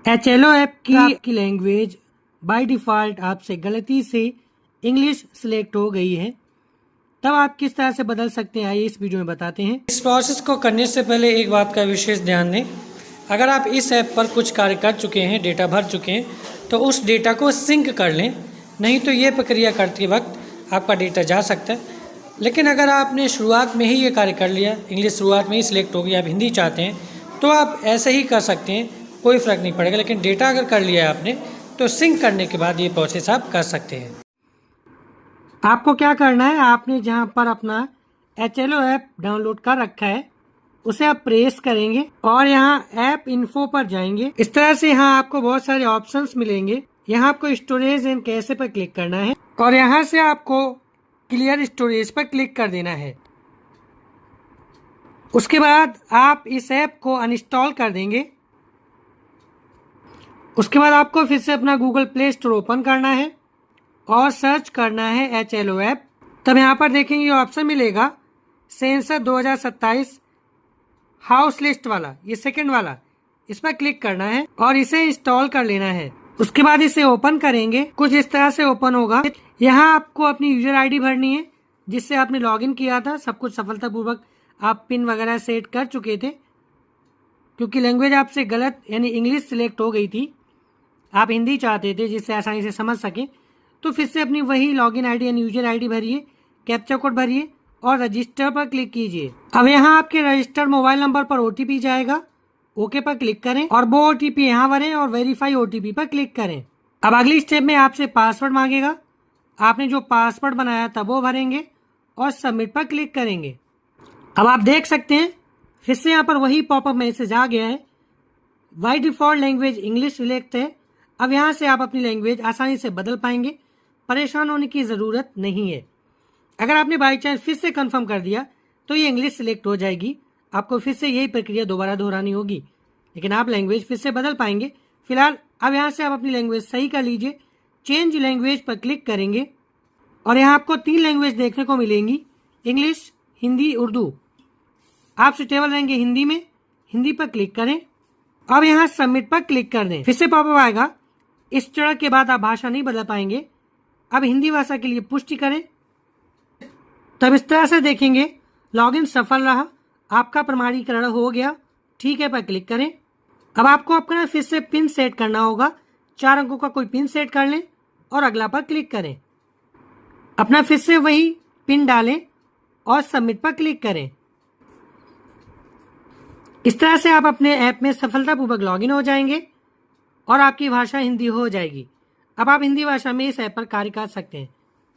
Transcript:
HLO app की आपकी language by default आपसे गलती से इंग्लिश सिलेक्ट हो गई है, तब आप किस तरह से बदल सकते हैं आइए इस वीडियो में बताते हैं। इस प्रोसेस को करने से पहले एक बात का विशेष ध्यान दें। अगर आप इस ऐप पर कुछ कार्य कर चुके हैं, डेटा भर चुके हैं, तो उस डेटा को सिंक कर लें, नहीं तो ये प्रक्रिया करते वक्त आपका डेटा जा सकता है। लेकिन अगर आपने शुरुआत में ही ये कार्य कर लिया, इंग्लिश शुरुआत में ही सिलेक्ट होगी, आप हिंदी चाहते हैं, तो आप ऐसे ही कर सकते हैं, कोई फ़र्क नहीं पड़ेगा। लेकिन डेटा अगर कर लिया है आपने, तो सिंक करने के बाद ये प्रोसेस आप कर सकते हैं। आपको क्या करना है, आपने जहां पर अपना HLO ऐप डाउनलोड कर रखा है उसे आप प्रेस करेंगे और यहाँ ऐप इन्फो पर जाएंगे। इस तरह से यहाँ आपको बहुत सारे ऑप्शंस मिलेंगे। यहाँ आपको स्टोरेज एंड कैसे पर क्लिक करना है और यहाँ से आपको क्लियर स्टोरेज पर क्लिक कर देना है। उसके बाद आप इस ऐप को अनइंस्टॉल कर देंगे। उसके बाद आपको फिर से अपना गूगल प्ले स्टोर ओपन करना है और सर्च करना है HLO ऐप। तब यहाँ पर देखेंगे ऑप्शन मिलेगा सेंसर 2027 हाउस लिस्ट वाला, ये सेकंड वाला, इस पर क्लिक करना है और इसे इंस्टॉल कर लेना है। उसके बाद इसे ओपन करेंगे, कुछ इस तरह से ओपन होगा। यहाँ आपको अपनी यूजर आईडी भरनी है जिससे आपने लॉगिन किया था। सब कुछ सफलतापूर्वक आप पिन वगैरह सेट कर चुके थे। क्योंकि लैंग्वेज आपसे गलत यानी इंग्लिश सिलेक्ट हो गई थी, आप हिंदी चाहते थे जिससे आसानी से समझ सके, तो फिर से अपनी वही लॉगिन आईडी यानी यूजर आईडी भरिए, कैप्चा कोड भरिए और रजिस्टर पर क्लिक कीजिए। अब यहाँ आपके रजिस्टर्ड मोबाइल नंबर पर OTP जाएगा, ओके पर क्लिक करें और वो OTP यहाँ भरें और वेरीफाई OTP पर क्लिक करें। अब अगली स्टेप में आपसे पासवर्ड मांगेगा, आपने जो पासवर्ड बनाया था वो भरेंगे और सबमिट पर क्लिक करेंगे। अब आप देख सकते हैं फिर से यहाँ पर वही पॉपअप मैसेज आ गया है, by default language English select है। अब यहाँ से आप अपनी लैंग्वेज आसानी से बदल पाएंगे, परेशान होने की ज़रूरत नहीं है। अगर आपने बाई चांस फिर से कंफर्म कर दिया तो ये इंग्लिश सिलेक्ट हो जाएगी, आपको फिर से यही प्रक्रिया दोबारा दोहरानी होगी, लेकिन आप लैंग्वेज फिर से बदल पाएंगे। फिलहाल अब यहाँ से आप अपनी लैंग्वेज सही कर लीजिए, चेंज लैंग्वेज पर क्लिक करेंगे और यहाँ आपको 3 लैंग्वेज देखने को मिलेंगी, इंग्लिश, हिंदी, उर्दू। आप सुटेबल रहेंगे हिंदी में, हिंदी पर क्लिक करें। अब यहाँ सबमिट पर क्लिक कर दें, फिर से पॉपअप आएगा। इस चरण के बाद आप भाषा नहीं बदल पाएंगे। अब हिंदी भाषा के लिए पुष्टि करें। तब इस तरह से देखेंगे लॉगिन सफल रहा, आपका प्रमाणीकरण हो गया, ठीक है पर क्लिक करें। अब आपको अपना फिर से पिन सेट करना होगा, 4 अंकों का कोई पिन सेट कर लें और अगला पर क्लिक करें। अपना फिर से वही पिन डालें और सबमिट पर क्लिक करें। इस तरह से आप अपने ऐप में सफलतापूर्वक लॉगिन हो जाएंगे और आपकी भाषा हिंदी हो जाएगी। अब आप हिंदी भाषा में इस ऐप पर कार्य कर सकते हैं।